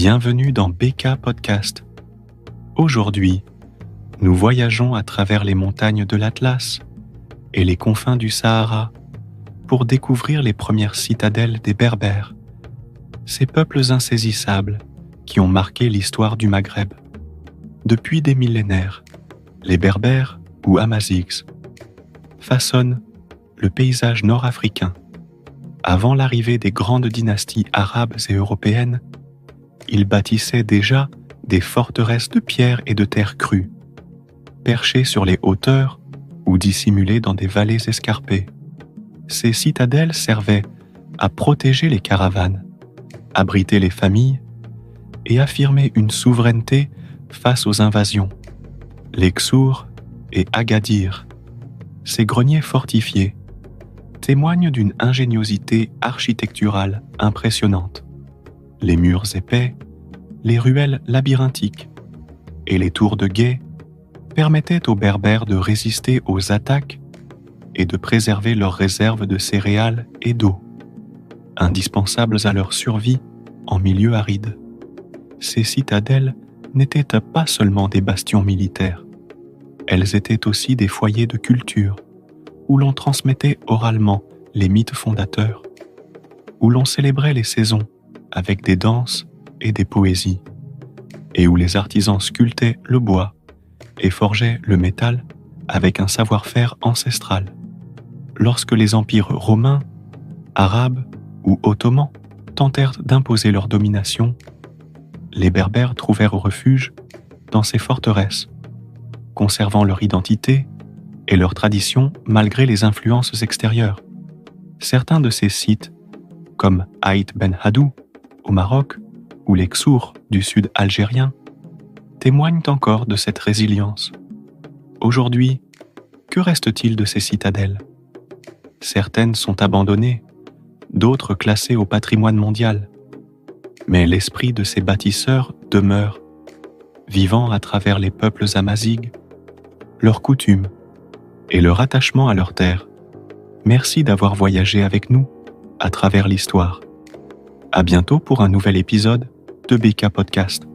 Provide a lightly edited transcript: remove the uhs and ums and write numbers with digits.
Bienvenue dans BK Podcast. Aujourd'hui, nous voyageons à travers les montagnes de l'Atlas et les confins du Sahara pour découvrir les premières citadelles des Berbères, ces peuples insaisissables qui ont marqué l'histoire du Maghreb. Depuis des millénaires, les Berbères ou Amazighs façonnent le paysage nord-africain. Avant l'arrivée des grandes dynasties arabes et européennes, ils bâtissaient déjà des forteresses de pierre et de terre crue, perchées sur les hauteurs ou dissimulées dans des vallées escarpées. Ces citadelles servaient à protéger les caravanes, abriter les familles et affirmer une souveraineté face aux invasions. Les Ksur et Agadir, ces greniers fortifiés, témoignent d'une ingéniosité architecturale impressionnante. Les murs épais, les ruelles labyrinthiques et les tours de guet permettaient aux Berbères de résister aux attaques et de préserver leurs réserves de céréales et d'eau, indispensables à leur survie en milieu aride. Ces citadelles n'étaient pas seulement des bastions militaires, elles étaient aussi des foyers de culture où l'on transmettait oralement les mythes fondateurs, où l'on célébrait les saisons avec des danses et des poésies, et où les artisans sculptaient le bois et forgeaient le métal avec un savoir-faire ancestral. Lorsque les empires romains, arabes ou ottomans tentèrent d'imposer leur domination, les Berbères trouvèrent refuge dans ces forteresses, conservant leur identité et leur tradition malgré les influences extérieures. Certains de ces sites, comme Aït Ben Haddou au Maroc ou les Ksur du sud algérien, témoignent encore de cette résilience. Aujourd'hui, que reste-t-il de ces citadelles ? Certaines sont abandonnées, d'autres classées au patrimoine mondial. Mais l'esprit de ces bâtisseurs demeure, vivant à travers les peuples amazighs, leurs coutumes et leur attachement à leur terre. Merci d'avoir voyagé avec nous à travers l'histoire. À bientôt pour un nouvel épisode de BK Podcast.